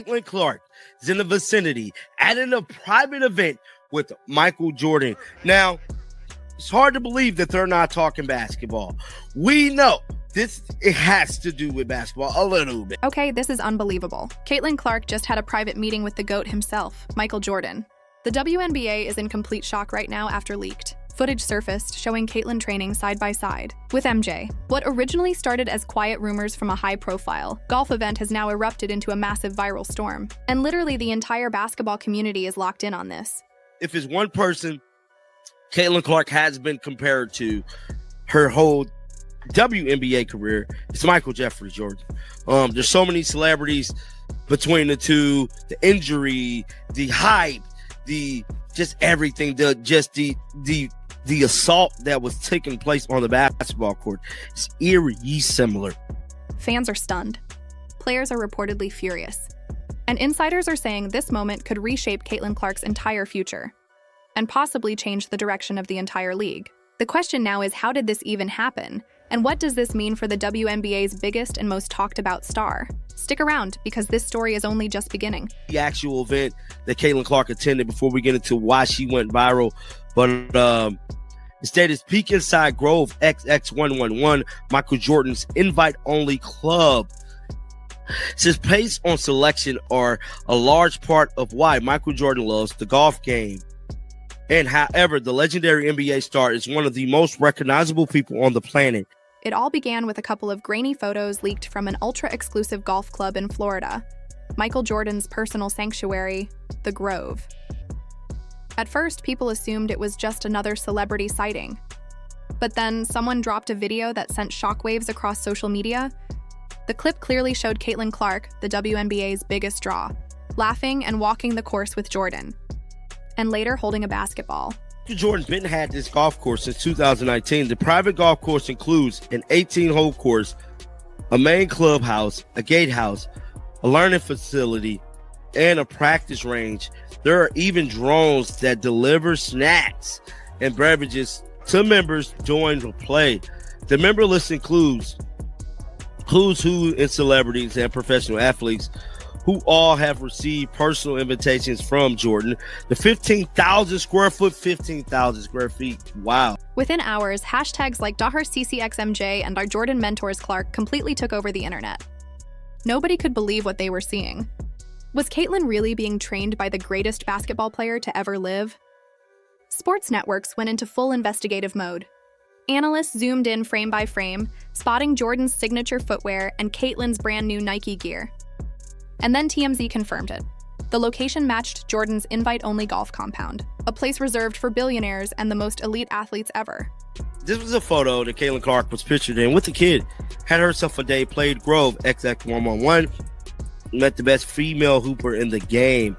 Caitlin Clark is in the vicinity at a private event with Michael Jordan. Now, it's hard to believe that they're not talking basketball. We know it has to do with basketball a little bit. Okay, this is unbelievable. Caitlin Clark just had a private meeting with the GOAT himself, Michael Jordan. The WNBA is in complete shock right now after leaked footage surfaced showing Caitlin training side by side with MJ. What originally started as quiet rumors from a high-profile golf event has now erupted into a massive viral storm. And literally the entire basketball community is locked in on this. If it's one person Caitlin Clark has been compared to her whole WNBA career, it's Michael Jeffrey Jordan. There's so many celebrities between the two, the injury, the hype, just everything, the assault that was taking place on the basketball court is eerie similar. Fans are stunned. Players are reportedly furious. And insiders are saying this moment could reshape Caitlin Clark's entire future and possibly change the direction of the entire league. The question now is, how did this even happen? And what does this mean for the WNBA's biggest and most talked about star? Stick around, because this story is only just beginning. The actual event that Caitlin Clark attended, before we get into why she went viral, but instead is Peak Inside Grove XX111, Michael Jordan's invite-only club. Since pace on selection are a large part of why Michael Jordan loves the golf game. And however, the legendary NBA star is one of the most recognizable people on the planet. It all began with a couple of grainy photos leaked from an ultra-exclusive golf club in Florida, Michael Jordan's personal sanctuary, The Grove. At first, people assumed it was just another celebrity sighting. But then someone dropped a video that sent shockwaves across social media. The clip clearly showed Caitlin Clark, the WNBA's biggest draw, laughing and walking the course with Jordan, and later holding a basketball. Jordan's been had this golf course since 2019. The private golf course includes an 18-hole course, a main clubhouse, a gatehouse, a learning facility, and a practice range. There are even drones that deliver snacks and beverages to members during the play. The member list includes who's who in celebrities and professional athletes who all have received personal invitations from Jordan. The 15,000 square feet. Wow. Within hours, hashtags like #CCXMJ and our Jordan mentors Clark completely took over the internet. Nobody could believe what they were seeing. Was Caitlin really being trained by the greatest basketball player to ever live? Sports networks went into full investigative mode. Analysts zoomed in frame by frame, spotting Jordan's signature footwear and Caitlin's brand new Nike gear. And then TMZ confirmed it. The location matched Jordan's invite-only golf compound, a place reserved for billionaires and the most elite athletes ever. This was a photo that Caitlin Clark was pictured in with the kid. Had herself a day, played Grove XX111, met the best female hooper in the game,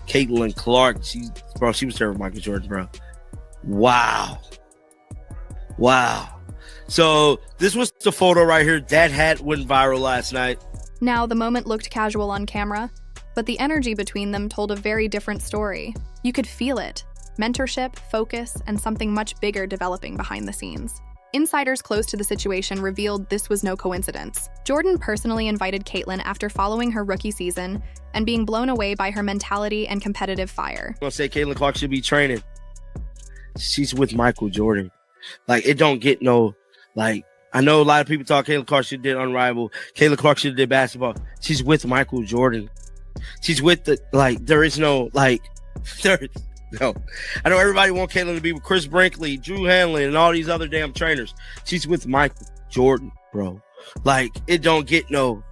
Caitlin Clark. She was serving Michael Jordan, bro. Wow. So this was the photo right here. That hat went viral last night. Now, the moment looked casual on camera, but the energy between them told a very different story. You could feel it. Mentorship, focus, and something much bigger developing behind the scenes. Insiders close to the situation revealed this was no coincidence. Jordan personally invited Caitlin after following her rookie season and being blown away by her mentality and competitive fire. I'm gonna say Caitlin Clark should be training. She's with Michael Jordan. It don't get no, I know a lot of people thought Caitlin Clark should have did Unrivaled. Caitlin Clark should have did basketball. She's with Michael Jordan. She's with there is no. I know everybody want Caitlin to be with Chris Brinkley, Drew Hanlon, and all these other damn trainers. She's with Michael Jordan, bro. It don't get no.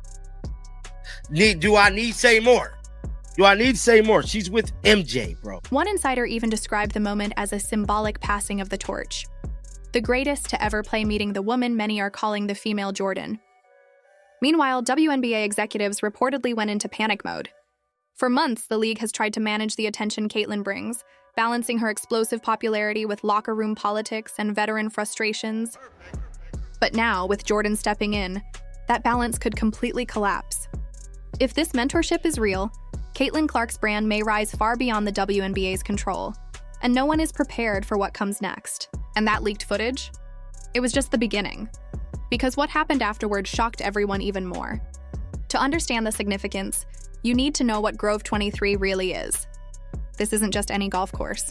Do I need to say more? She's with MJ, bro. One insider even described the moment as a symbolic passing of the torch. The greatest to ever play meeting the woman many are calling the female Jordan. Meanwhile, WNBA executives reportedly went into panic mode. For months, the league has tried to manage the attention Caitlin brings, balancing her explosive popularity with locker room politics and veteran frustrations. But now, with Jordan stepping in, that balance could completely collapse. If this mentorship is real, Caitlin Clark's brand may rise far beyond the WNBA's control, and no one is prepared for what comes next. And that leaked footage? It was just the beginning, because what happened afterward shocked everyone even more. To understand the significance, You need to know what Grove 23 really is. This isn't just any golf course.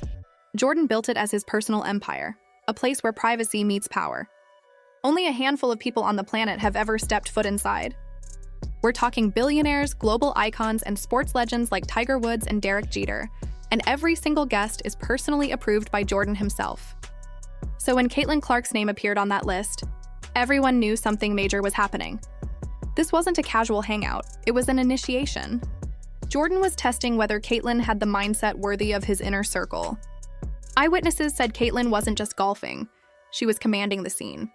Jordan built it as his personal empire, a place where privacy meets power. Only a handful of people on the planet have ever stepped foot inside. We're talking billionaires, global icons, and sports legends like Tiger Woods and Derek Jeter, and every single guest is personally approved by Jordan himself. So when Caitlin Clark's name appeared on that list, everyone knew something major was happening. This wasn't a casual hangout, it was an initiation. Jordan was testing whether Caitlin had the mindset worthy of his inner circle. Eyewitnesses said Caitlin wasn't just golfing, she was commanding the scene.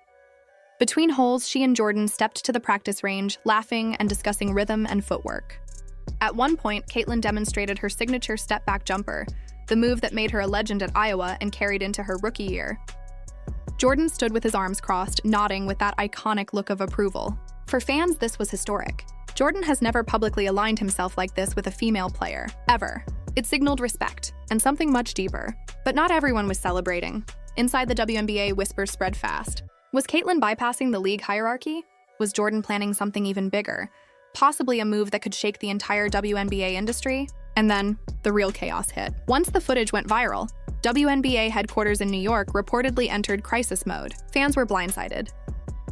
Between holes, she and Jordan stepped to the practice range, laughing and discussing rhythm and footwork. At one point, Caitlin demonstrated her signature step-back jumper, the move that made her a legend at Iowa and carried into her rookie year. Jordan stood with his arms crossed, nodding with that iconic look of approval. For fans, this was historic. Jordan has never publicly aligned himself like this with a female player, ever. It signaled respect, and something much deeper. But not everyone was celebrating. Inside the WNBA, whispers spread fast. Was Caitlin bypassing the league hierarchy? Was Jordan planning something even bigger? Possibly a move that could shake the entire WNBA industry? And then, the real chaos hit. Once the footage went viral, WNBA headquarters in New York reportedly entered crisis mode. Fans were blindsided.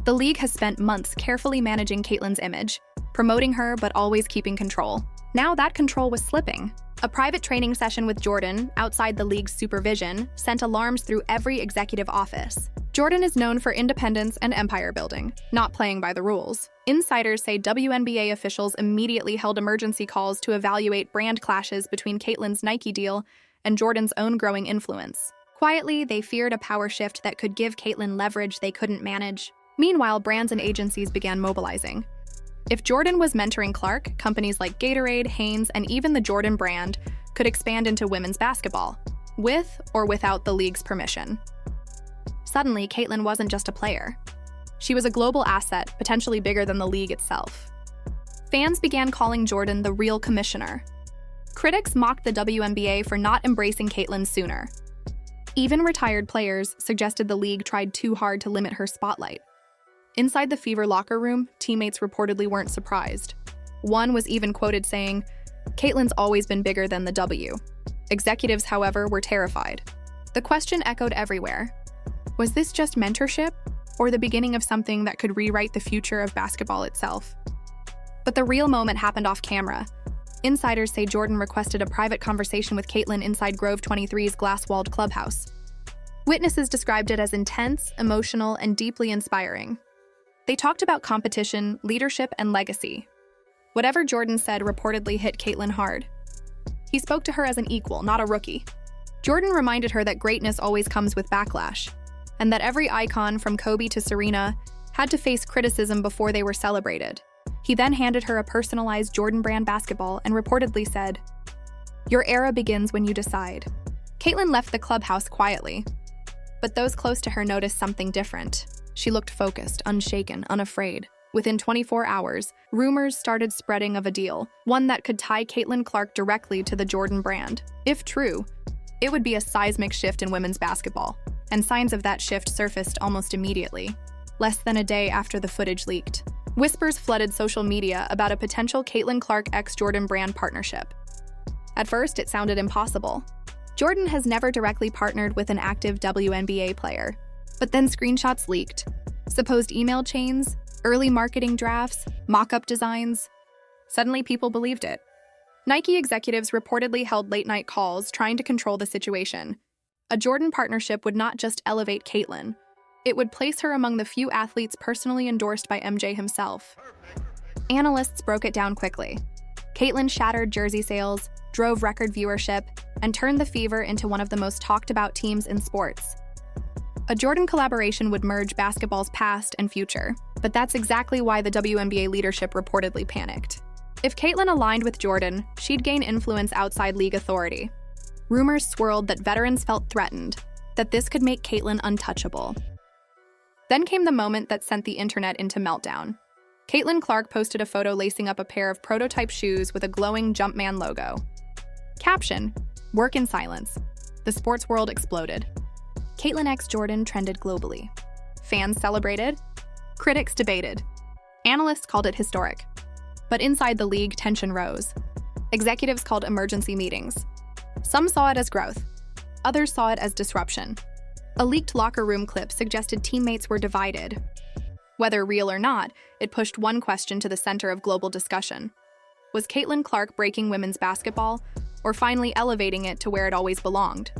The league has spent months carefully managing Caitlin's image, promoting her but always keeping control. Now that control was slipping. A private training session with Jordan, outside the league's supervision, sent alarms through every executive office. Jordan is known for independence and empire building, not playing by the rules. Insiders say WNBA officials immediately held emergency calls to evaluate brand clashes between Caitlin's Nike deal and Jordan's own growing influence. Quietly, they feared a power shift that could give Caitlin leverage they couldn't manage. Meanwhile, brands and agencies began mobilizing. If Jordan was mentoring Clark, companies like Gatorade, Hanes, and even the Jordan brand could expand into women's basketball, with or without the league's permission. Suddenly, Caitlin wasn't just a player. She was a global asset, potentially bigger than the league itself. Fans began calling Jordan the real commissioner. Critics mocked the WNBA for not embracing Caitlin sooner. Even retired players suggested the league tried too hard to limit her spotlight. Inside the Fever locker room, teammates reportedly weren't surprised. One was even quoted saying, "Caitlin's always been bigger than the W." Executives, however, were terrified. The question echoed everywhere. Was this just mentorship, or the beginning of something that could rewrite the future of basketball itself? But the real moment happened off camera. Insiders say Jordan requested a private conversation with Caitlin inside Grove 23's glass-walled clubhouse. Witnesses described it as intense, emotional, and deeply inspiring. They talked about competition, leadership, and legacy. Whatever Jordan said reportedly hit Caitlin hard. He spoke to her as an equal, not a rookie. Jordan reminded her that greatness always comes with backlash, and that every icon from Kobe to Serena had to face criticism before they were celebrated. He then handed her a personalized Jordan brand basketball and reportedly said, "Your era begins when you decide." Caitlin left the clubhouse quietly, but those close to her noticed something different. She looked focused, unshaken, unafraid. Within 24 hours, rumors started spreading of a deal, one that could tie Caitlin Clark directly to the Jordan brand. If true, it would be a seismic shift in women's basketball, and signs of that shift surfaced almost immediately, less than a day after the footage leaked. Whispers flooded social media about a potential Caitlin Clark x Jordan brand partnership. At first, it sounded impossible. Jordan has never directly partnered with an active WNBA player. But then screenshots leaked. Supposed email chains, early marketing drafts, mock-up designs. Suddenly people believed it. Nike executives reportedly held late-night calls trying to control the situation. A Jordan partnership would not just elevate Caitlin, it would place her among the few athletes personally endorsed by MJ himself. Analysts broke it down quickly. Caitlin shattered jersey sales, drove record viewership, and turned the Fever into one of the most talked-about teams in sports. A Jordan collaboration would merge basketball's past and future, but that's exactly why the WNBA leadership reportedly panicked. If Caitlin aligned with Jordan, she'd gain influence outside league authority. Rumors swirled that veterans felt threatened, that this could make Caitlin untouchable. Then came the moment that sent the internet into meltdown. Caitlin Clark posted a photo lacing up a pair of prototype shoes with a glowing Jumpman logo. Caption: "Work in silence." The sports world exploded. Caitlin x Jordan trended globally. Fans celebrated. Critics debated. Analysts called it historic. But inside the league, tension rose. Executives called emergency meetings. Some saw it as growth. Others saw it as disruption. A leaked locker room clip suggested teammates were divided. Whether real or not, it pushed one question to the center of global discussion. Was Caitlin Clark breaking women's basketball, or finally elevating it to where it always belonged?